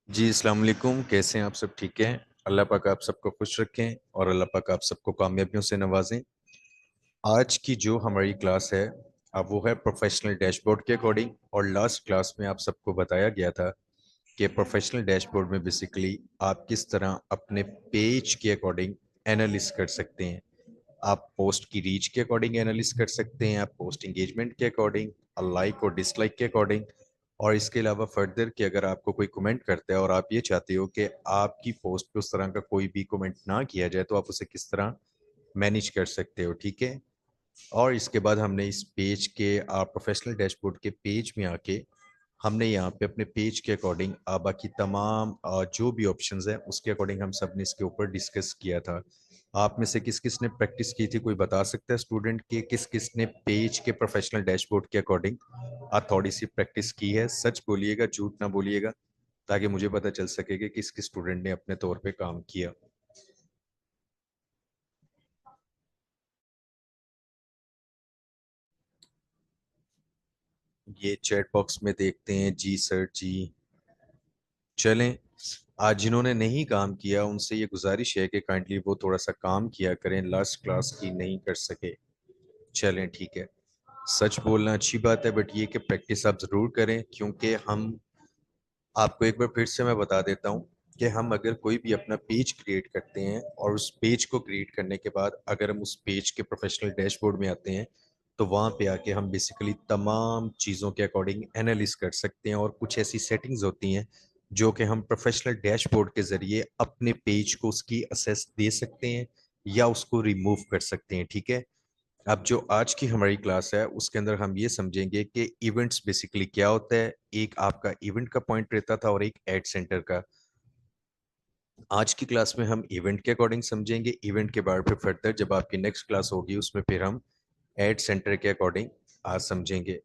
जी, अस्सलाम वालेकुम। कैसे हैं आप सब? ठीक हैं? अल्लाह पाक आप सबको खुश रखें और अल्लाह पाक आप सबको कामयाबियों से नवाजें। आज की जो हमारी क्लास है, अब वो है प्रोफेशनल डैशबोर्ड के अकॉर्डिंग। और लास्ट क्लास में आप सबको बताया गया था कि प्रोफेशनल डैशबोर्ड में बेसिकली आप किस तरह अपने पेज के अकॉर्डिंग एनालिस कर सकते हैं। आप पोस्ट की रीच के अकॉर्डिंग एनालिस कर सकते हैं, आप पोस्ट इंगेजमेंट के अकॉर्डिंग, लाइक और डिसलाइक के अकॉर्डिंग। और इसके अलावा फर्दर कि अगर आपको कोई कमेंट करता है और आप ये चाहते हो कि आपकी पोस्ट पे उस तरह का कोई भी कमेंट ना किया जाए, तो आप उसे किस तरह मैनेज कर सकते हो। ठीक है। और इसके बाद हमने इस पेज के प्रोफेशनल डैशबोर्ड के पेज में आके हमने यहाँ पे अपने पेज के अकॉर्डिंग बाकी तमाम जो भी ऑप्शंस हैं उसके अकॉर्डिंग हम सब ने इसके ऊपर डिस्कस किया था। आप में से किस किस ने प्रैक्टिस की थी, कोई बता सकता है स्टूडेंट के किस किस ने पेज के प्रोफेशनल डैशबोर्ड के अकॉर्डिंग थोड़ी सी प्रैक्टिस की है? सच बोलिएगा, झूठ ना बोलिएगा, ताकि मुझे पता चल सके कि किस किस स्टूडेंट ने अपने तौर पे काम किया। ये चैट बॉक्स में देखते हैं। जी सर जी। चलें, आज जिन्होंने नहीं काम किया उनसे ये गुजारिश है कि काइंडली वो थोड़ा सा काम किया करें, लास्ट क्लास की नहीं कर सके। चलें ठीक है। सच बोलना अच्छी बात है, बट ये कि प्रैक्टिस आप ज़रूर करें, क्योंकि हम आपको एक बार फिर से मैं बता देता हूँ कि हम अगर कोई भी अपना पेज क्रिएट करते हैं और उस पेज को क्रिएट करने के बाद अगर हम उस पेज के प्रोफेशनल डैशबोर्ड में आते हैं, तो वहाँ पे आके हम बेसिकली तमाम चीज़ों के अकॉर्डिंग एनालिस कर सकते हैं। और कुछ ऐसी सेटिंग्स होती हैं जो कि हम प्रोफेशनल डैशबोर्ड के ज़रिए अपने पेज को उसकी असेस दे सकते हैं या उसको रिमूव कर सकते हैं। ठीक है। अब जो आज की हमारी क्लास है उसके अंदर हम ये समझेंगे कि इवेंट्स बेसिकली क्या होता है। एक आपका इवेंट का पॉइंट रहता था और एक एड सेंटर का। आज की क्लास में हम इवेंट के अकॉर्डिंग समझेंगे। इवेंट के बाद फिर फर्दर जब आपकी नेक्स्ट क्लास होगी उसमें फिर हम एड सेंटर के अकॉर्डिंग आज समझेंगे।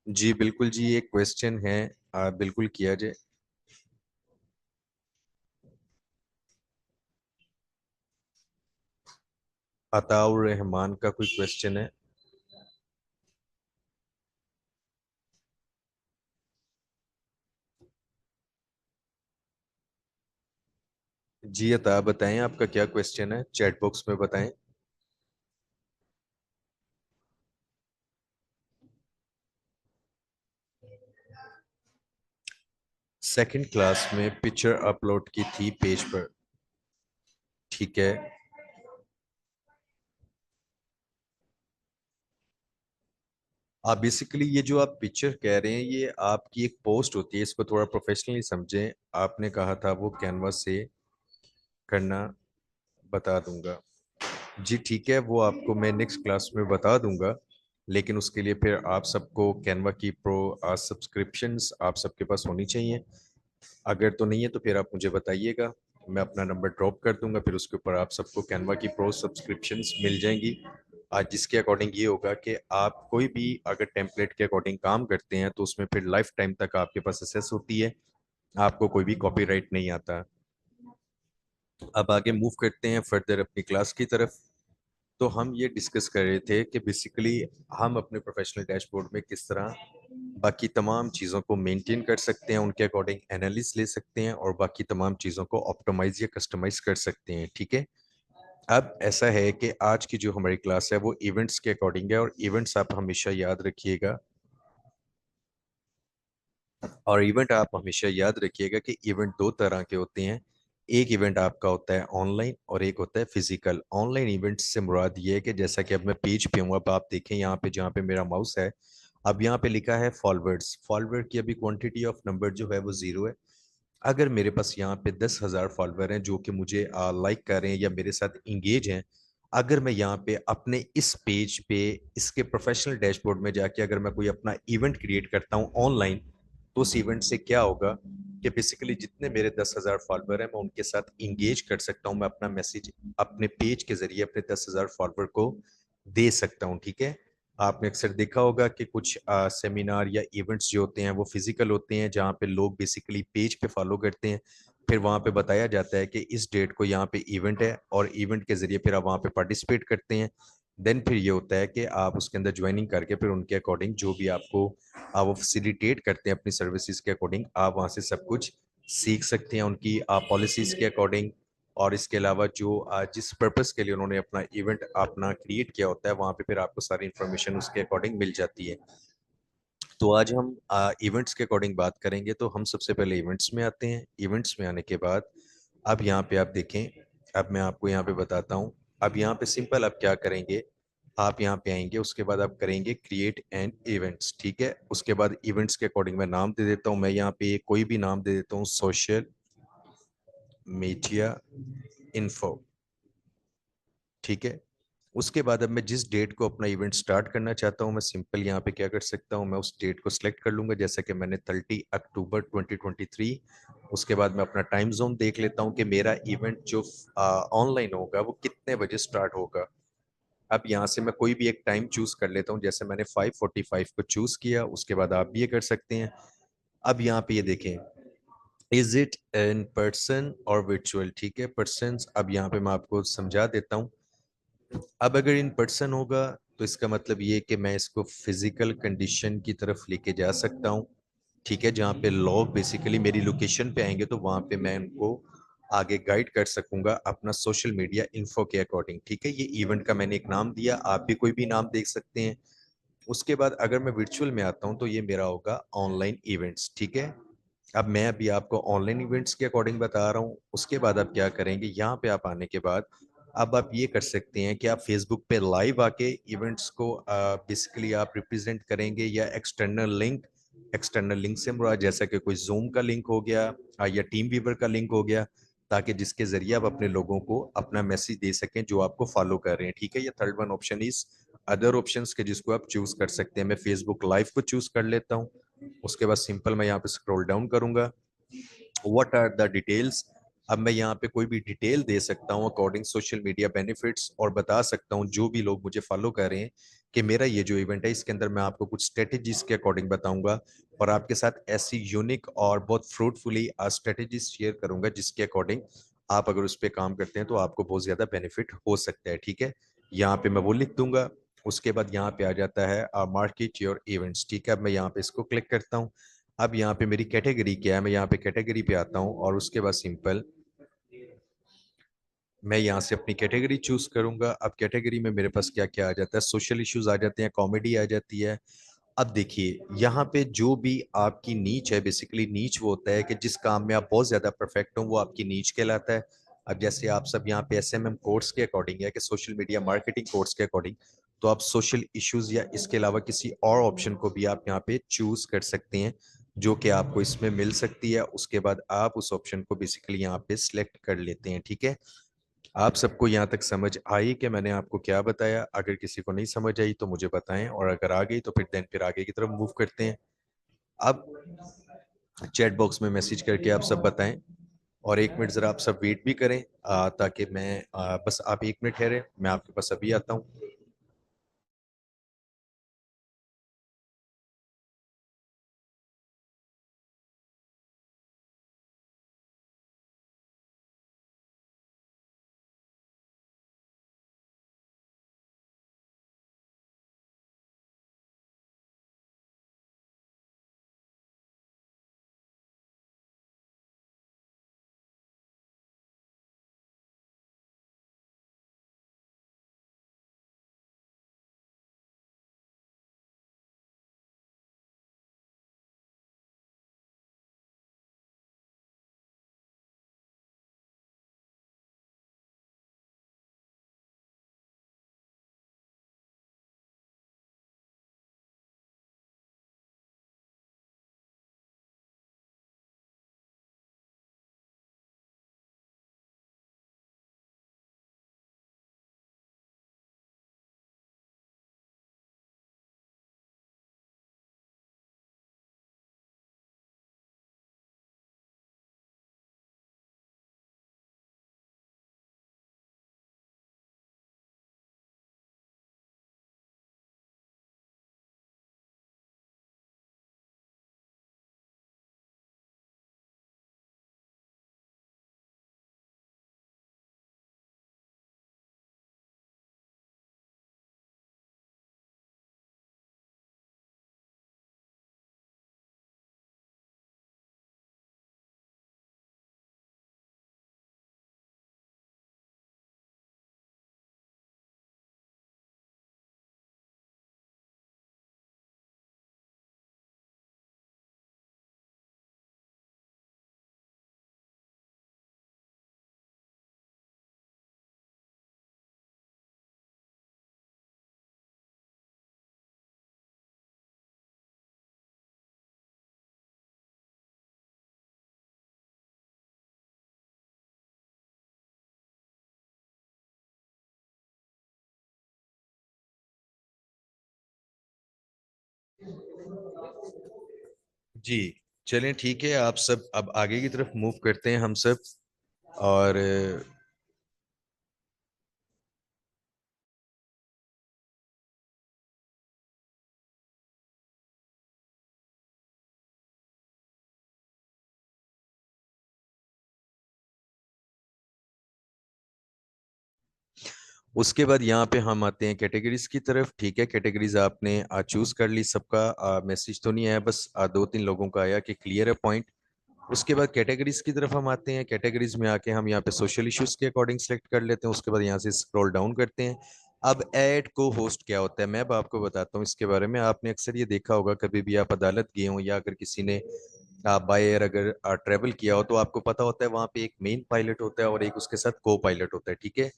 जी बिल्कुल जी, एक क्वेश्चन है, बिल्कुल किया जाए। अताउर रहमान का कोई क्वेश्चन है? जी अता बताएं, आपका क्या क्वेश्चन है, चैट बॉक्स में बताएं। सेकंड क्लास में पिक्चर अपलोड की थी पेज पर। ठीक है। आप बेसिकली ये जो आप पिक्चर कह रहे हैं ये आपकी एक पोस्ट होती है, इसको थोड़ा प्रोफेशनली समझें। आपने कहा था वो कैनवास से करना, बता दूंगा। जी ठीक है, वो आपको मैं नेक्स्ट क्लास में बता दूंगा। लेकिन उसके लिए फिर आप सबको कैनवा की प्रो सब्सक्रिप्शंस आप सबके पास होनी चाहिए। अगर तो नहीं है तो फिर आप मुझे बताइएगा, मैं अपना नंबर ड्रॉप कर दूंगा, फिर उसके ऊपर आप सबको कैनवा की प्रो सब्सक्रिप्शंस मिल जाएंगी। आज जिसके अकॉर्डिंग ये होगा कि आप कोई भी अगर टेम्पलेट के अकॉर्डिंग काम करते हैं तो उसमें फिर लाइफ टाइम तक आपके पास एक्सेस होती है, आपको कोई भी कॉपीराइट नहीं आता। अब आगे मूव करते हैं फर्दर अपनी क्लास की तरफ। तो हम ये डिस्कस कर रहे थे कि बेसिकली हम अपने प्रोफेशनल डैशबोर्ड में किस तरह बाकी तमाम चीज़ों को मेंटेन कर सकते हैं, उनके अकॉर्डिंग एनालिस ले सकते हैं और बाकी तमाम चीज़ों को ऑप्टिमाइज या कस्टमाइज कर सकते हैं। ठीक है। अब ऐसा है कि आज की जो हमारी क्लास है वो इवेंट्स के अकॉर्डिंग है, और इवेंट्स आप हमेशा याद रखिएगा। और इवेंट आप हमेशा याद रखिएगा कि इवेंट दो तरह के होते हैं। एक इवेंट आपका होता है ऑनलाइन और एक होता है फिजिकल। ऑनलाइन इवेंट से मुराद ये है कि जैसा कि अब मैं पेज पे हूँ, अब आप देखें यहाँ पे जहाँ पे मेरा माउस है, अब यहाँ पे लिखा है फॉलोअर्स। फॉलोअर की अभी क्वांटिटी ऑफ नंबर जो है वो 0 है। अगर मेरे पास यहाँ पे 10,000 फॉलोअर हैं जो कि मुझे लाइक कर रहे हैं या मेरे साथ इंगेज हैं, अगर मैं यहाँ पे अपने इस पेज पे इसके प्रोफेशनल डैशबोर्ड में जाके अगर मैं कोई अपना इवेंट क्रिएट करता हूँ ऑनलाइन, तो उस इवेंट से क्या होगा कि बेसिकली जितने मेरे 10,000 फॉलोअर हैं मैं उनके साथ इंगेज कर सकता हूँ। मैं अपना मैसेज अपने पेज के जरिए अपने 10,000 फॉलोअर को दे सकता हूँ। ठीक है। आपने अक्सर देखा होगा कि कुछ सेमिनार या इवेंट्स जो होते हैं वो फिजिकल होते हैं, जहाँ पे लोग बेसिकली पेज पे फॉलो करते हैं। फिर वहाँ पे बताया जाता है कि इस डेट को यहाँ पे इवेंट है, और इवेंट के जरिए फिर आप वहाँ पे पार्टिसिपेट करते हैं। देन फिर ये होता है कि आप उसके अंदर ज्वाइनिंग करके फिर उनके अकॉर्डिंग जो भी आपको आप वो फैसिलिटेट करते हैं अपनी सर्विसेज के अकॉर्डिंग, आप वहाँ से सब कुछ सीख सकते हैं उनकी पॉलिसीज के अकॉर्डिंग। और इसके अलावा जो जिस पर्पस के लिए उन्होंने अपना इवेंट अपना क्रिएट किया होता है, वहाँ पे फिर आपको सारी इन्फॉर्मेशन उसके अकॉर्डिंग मिल जाती है। तो आज हम इवेंट्स के अकॉर्डिंग बात करेंगे। तो हम सबसे पहले इवेंट्स में आते हैं। इवेंट्स में आने के बाद अब यहाँ पे आप देखें, अब मैं आपको यहाँ पे बताता हूँ। अब यहाँ पे सिंपल आप क्या करेंगे, आप यहाँ पे आएंगे, उसके बाद आप करेंगे क्रिएट एंड इवेंट्स, ठीक है। उसके बाद इवेंट्स के अकॉर्डिंग मैं नाम दे देता हूँ, मैं यहाँ पे कोई भी नाम दे देता हूँ, सोशल मीडिया इन्फो, ठीक है। उसके बाद अब मैं जिस डेट को अपना इवेंट स्टार्ट करना चाहता हूँ, मैं सिंपल यहाँ पे क्या कर सकता हूँ, मैं उस डेट को सिलेक्ट कर लूंगा, जैसा कि मैंने 30 अक्टूबर 2023। उसके बाद मैं अपना टाइम जोन देख लेता हूँ कि मेरा इवेंट जो ऑनलाइन होगा वो कितने बजे स्टार्ट होगा। अब यहाँ से मैं कोई भी एक टाइम चूज कर लेता हूँ, जैसे मैंने 5:45 को चूज किया। उसके बाद आप भी ये कर सकते हैं। अब यहाँ पे ये देखें, इज इट इन पर्सन और वर्चुअल, ठीक है, पर्सन। अब यहाँ पे मैं आपको समझा देता हूँ। अब अगर इन पर्सन होगा तो इसका मतलब ये कि मैं इसको फिजिकल कंडीशन की तरफ लेके जा सकता हूँ, ठीक है, जहाँ पे लोग बेसिकली मेरी लोकेशन पे आएंगे तो वहां पे मैं उनको आगे गाइड कर सकूंगा अपना सोशल मीडिया इन्फो के अकॉर्डिंग, ठीक है। ये इवेंट का मैंने एक नाम दिया, आप भी कोई भी नाम देख सकते हैं। उसके बाद अगर मैं वर्चुअल में आता हूँ तो ये मेरा होगा ऑनलाइन इवेंट्स, ठीक है। अब मैं अभी आपको ऑनलाइन इवेंट्स के अकॉर्डिंग बता रहा हूँ। उसके बाद आप क्या करेंगे, यहाँ पे आप आने के बाद अब आप ये कर सकते हैं कि आप फेसबुक पे लाइव आके इवेंट्स को बेसिकली आप रिप्रेजेंट करेंगे, या एक्सटर्नल लिंक से मुराद जैसा कि कोई जूम का लिंक हो गया, या टीम वीवर का लिंक हो गया, ताकि जिसके जरिए आप अपने लोगों को अपना मैसेज दे सकें जो आपको फॉलो कर रहे हैं, ठीक है। ये third one option is other options के जिसको आप चूज कर सकते हैं। मैं फेसबुक लाइव को चूज कर लेता हूँ। उसके बाद सिंपल मैं यहाँ पे स्क्रॉल डाउन करूंगा, व्हाट आर द डिटेल्स। अब मैं यहाँ पे कोई भी डिटेल दे सकता हूँ अकॉर्डिंग सोशल मीडिया बेनिफिट्स, और बता सकता हूँ जो भी लोग मुझे फॉलो कर रहे हैं कि मेरा ये जो इवेंट है इसके अंदर मैं आपको कुछ स्ट्रेटेजीज के अकॉर्डिंग बताऊंगा, और आपके साथ ऐसी यूनिक और बहुत फ्रूटफुली स्ट्रेटेजीज शेयर करूंगा जिसके अकॉर्डिंग आप अगर उस पर काम करते हैं तो आपको बहुत ज्यादा बेनिफिट हो सकता है, ठीक है। यहाँ पे मैं वो लिख दूंगा। उसके बाद यहाँ पे आ जाता है मार्केट योर इवेंट्स, ठीक है। अब मैं यहाँ पे इसको क्लिक करता हूँ। अब यहाँ पे मेरी कैटेगरी क्या है, मैं यहाँ पे कैटेगरी पे आता हूँ, और उसके बाद सिंपल मैं यहाँ से अपनी कैटेगरी चूज करूंगा। अब कैटेगरी में मेरे पास क्या क्या आ जाता है, सोशल इश्यूज आ जाते हैं, कॉमेडी आ जाती है। अब देखिए यहाँ पे जो भी आपकी नीच है, बेसिकली नीच वो होता है कि जिस काम में आप बहुत ज्यादा परफेक्ट हो वो आपकी नीच कहलाता है। अब जैसे आप सब यहाँ पे एसएमएम कोर्स के अकॉर्डिंग है कि सोशल मीडिया मार्केटिंग कोर्स के अकॉर्डिंग, तो आप सोशल इश्यूज या इसके अलावा किसी और ऑप्शन को भी आप यहाँ पे चूज कर सकते हैं जो कि आपको इसमें मिल सकती है। उसके बाद आप उस ऑप्शन को बेसिकली यहाँ पे सिलेक्ट कर लेते हैं, ठीक है। आप सबको यहाँ तक समझ आई कि मैंने आपको क्या बताया? अगर किसी को नहीं समझ आई तो मुझे बताएं, और अगर आ गई तो फिर आगे की तरफ मूव करते हैं। अब चैट बॉक्स में मैसेज करके आप सब बताएं, और 1 मिनट जरा आप सब वेट भी करें, ताकि मैं बस आप 1 मिनट ठहरे, मैं आपके पास अभी आता हूँ। जी चलें ठीक है, आप सब अब आगे की तरफ मूव करते हैं हम सब। और उसके बाद यहाँ पे हम आते हैं कैटेगरीज की तरफ। ठीक है, कैटेगरीज आपने चूज कर ली, सबका मैसेज तो नहीं आया, बस दो तीन लोगों का आया कि क्लियर है पॉइंट। उसके बाद कैटेगरीज की तरफ हम आते हैं। कैटेगरीज में आके हम यहाँ पे सोशल इश्यूज के अकॉर्डिंग सेलेक्ट कर लेते हैं। उसके बाद यहाँ से स्क्रॉल डाउन करते हैं। अब ऐड को होस्ट क्या होता है, मैं अब आपको बताता हूँ इसके बारे में। आपने अक्सर ये देखा होगा, कभी भी आप अदालत गए हो या अगर किसी ने बाय एयर अगर ट्रेवल किया हो, तो आपको पता होता है वहाँ पे एक मेन पायलट होता है और एक उसके साथ को पायलट होता है। ठीक है,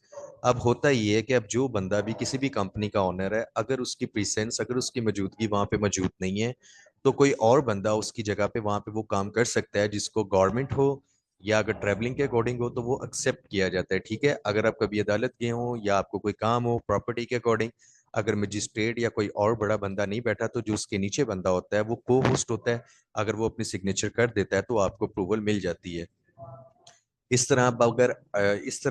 अब होता ये है कि अब जो बंदा भी किसी भी कंपनी का ओनर है, अगर उसकी प्रेजेंस, अगर उसकी मौजूदगी वहाँ पे मौजूद नहीं है, तो कोई और बंदा उसकी जगह पे वहाँ पे वो काम कर सकता है, जिसको गवर्नमेंट हो या अगर ट्रैवलिंग के अकॉर्डिंग हो तो वो एक्सेप्ट किया जाता है। ठीक है, अगर आप कभी अदालत गए हो या आपको कोई काम हो प्रॉपर्टी के अकॉर्डिंग, अगर मजिस्ट्रेट या कोई और बड़ा बंदा नहीं बैठा, तो जो उसके नीचे बंदा होता है वो को होस्ट होता है। अगर वो अपनी सिग्नेचर कर देता है तो आपको अप्रूवल मिल जाती है। इस तरह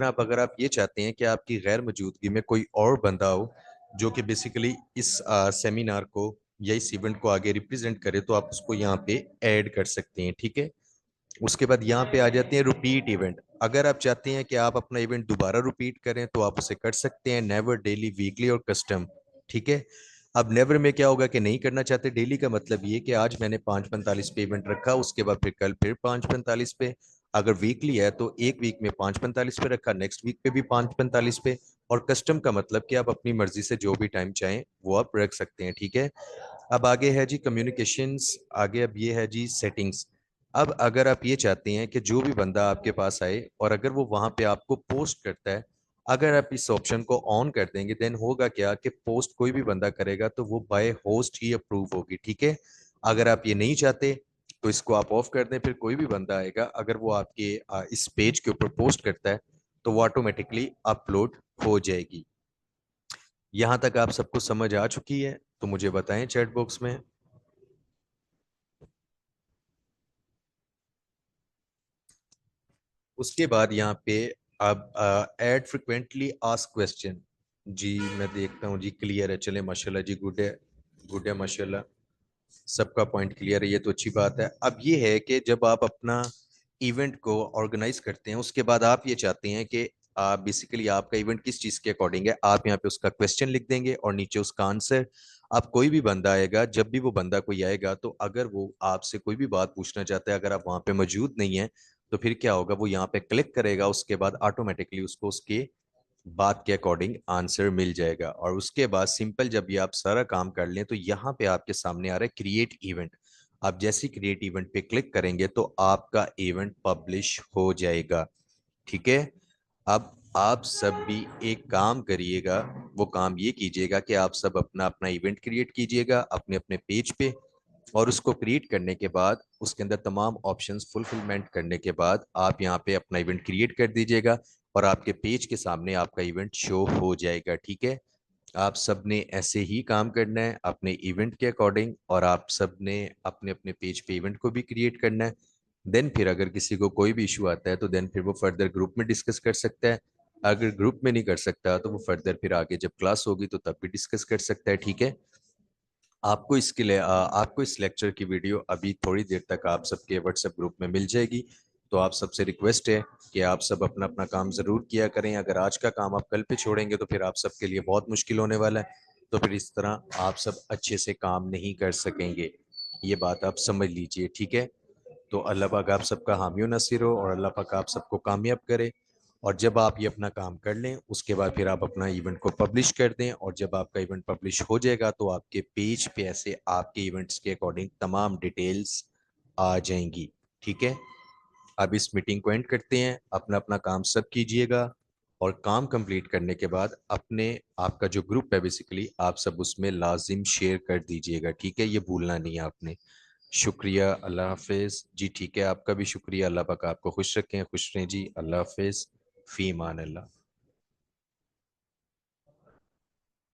अब अगर आप ये चाहते हैं कि आपकी गैर मौजूदगी में कोई और बंदा हो जो कि बेसिकली इस सेमिनार को या इस इवेंट को आगे रिप्रेजेंट करे, तो आप उसको यहाँ पे ऐड कर सकते हैं। ठीक है, उसके बाद यहाँ पे आ जाते हैं रिपीट इवेंट। अगर आप चाहते हैं कि आप अपना इवेंट दोबारा रिपीट करें तो आप उसे कर सकते हैं, नेवर, डेली, वीकली और कस्टम। ठीक है, अब नेवर में क्या होगा कि नहीं करना चाहते। डेली का मतलब ये कि आज मैंने 5:45 पे इवेंट रखा, उसके बाद फिर कल फिर 5:45 पे। अगर वीकली है तो एक वीक में 5:45 पे रखा, नेक्स्ट वीक पे भी 5:45 पे। और कस्टम का मतलब कि आप अपनी मर्जी से जो भी टाइम चाहें वो आप रख सकते हैं। ठीक है, अब आगे है जी कम्युनिकेशंस, आगे अब ये है जी सेटिंग्स। अब अगर आप ये चाहते हैं कि जो भी बंदा आपके पास आए और अगर वो वहां पे आपको पोस्ट करता है, अगर आप इस ऑप्शन को ऑन कर देंगे, देन होगा क्या कि पोस्ट कोई भी बंदा करेगा तो वो बाय होस्ट ही अप्रूव होगी। ठीक है, अगर आप ये नहीं चाहते तो इसको आप ऑफ कर दें, फिर कोई भी बंदा आएगा अगर वो आपके इस पेज के ऊपर पोस्ट करता है तो वो ऑटोमेटिकली अपलोड हो जाएगी। यहां तक आप सबको समझ आ चुकी है तो मुझे बताएं चैट बॉक्स में। उसके बाद यहाँ पे अब ऐड फ्रिक्वेंटली आस्क क्वेश्चन। जी मैं देखता हूँ जी, क्लियर है, चले माशाल्लाह जी, गुड है, गुड है माशाल्लाह, सबका पॉइंट क्लियर है, ये तो अच्छी बात है। अब ये है कि जब आप अपना इवेंट को ऑर्गेनाइज करते हैं, उसके बाद आप ये चाहते हैं कि बेसिकली आपका इवेंट किस चीज के अकॉर्डिंग है, आप यहाँ पे उसका क्वेश्चन लिख देंगे और नीचे उसका आंसर। अब कोई भी बंदा आएगा, जब भी वो बंदा कोई आएगा, तो अगर वो आपसे कोई भी बात पूछना चाहता है, अगर आप वहां पे मौजूद नहीं है, तो फिर क्या होगा, वो यहाँ पे क्लिक करेगा, उसके बाद ऑटोमेटिकली उसको उसके बात के अकॉर्डिंग आंसर मिल जाएगा। और उसके बाद सिंपल, जब ये आप सारा काम कर लें, तो यहाँ पे आपके सामने आ रहा है क्रिएट इवेंट। आप जैसे क्रिएट इवेंट पे क्लिक करेंगे तो आपका इवेंट पब्लिश हो जाएगा। ठीक है, अब आप सब भी एक काम करिएगा, वो काम ये कीजिएगा कि आप सब अपना अपना इवेंट क्रिएट कीजिएगा अपने अपने पेज पे। और उसको क्रिएट करने के बाद उसके अंदर तमाम ऑप्शंस फुलफिलमेंट करने के बाद आप यहाँ पे अपना इवेंट क्रिएट कर दीजिएगा और आपके पेज के सामने आपका इवेंट शो हो जाएगा। ठीक है, आप सब ने ऐसे ही काम करना है अपने इवेंट के अकॉर्डिंग, और आप सब ने अपने अपने पेज पे इवेंट को भी क्रिएट करना है। देन फिर अगर किसी को कोई भी इशू आता है तो देन फिर वो फर्दर ग्रुप में डिस्कस कर सकता है। अगर ग्रुप में नहीं कर सकता तो वो फर्दर फिर आगे जब क्लास होगी तो तब भी डिस्कस कर सकता है। ठीक है, आपको इसके लिए आपको इस लेक्चर की वीडियो अभी थोड़ी देर तक आप सबके व्हाट्सएप ग्रुप में मिल जाएगी। तो आप सबसे रिक्वेस्ट है कि आप सब अपना अपना काम जरूर किया करें। अगर आज का काम आप कल पे छोड़ेंगे तो फिर आप सबके लिए बहुत मुश्किल होने वाला है। तो फिर इस तरह आप सब अच्छे से काम नहीं कर सकेंगे, ये बात आप समझ लीजिए। ठीक है, तो अल्लाह पाक आप सबका हामी नसीर हो और अल्लाह पाक आप सबको कामयाब करे। और जब आप ये अपना काम कर लें, उसके बाद फिर आप अपना इवेंट को पब्लिश कर दें, और जब आपका इवेंट पब्लिश हो जाएगा तो आपके पेज पे ऐसे आपके इवेंट्स के अकॉर्डिंग तमाम डिटेल्स आ जाएंगी। ठीक है, अब इस मीटिंग को एंड करते हैं, अपना अपना काम सब कीजिएगा। और काम कंप्लीट करने के बाद अपने आपका जो ग्रुप है बेसिकली आप सब उसमें लाजिम शेयर कर दीजिएगा। ठीक है, ये भूलना नहीं है आपने। शुक्रिया, अल्लाह हाफिज जी। ठीक है, आपका भी शुक्रिया, अल्लाह पाक आपको खुश रखें, खुश रहें जी, अल्लाह हाफिज, फी मान अल्लाह।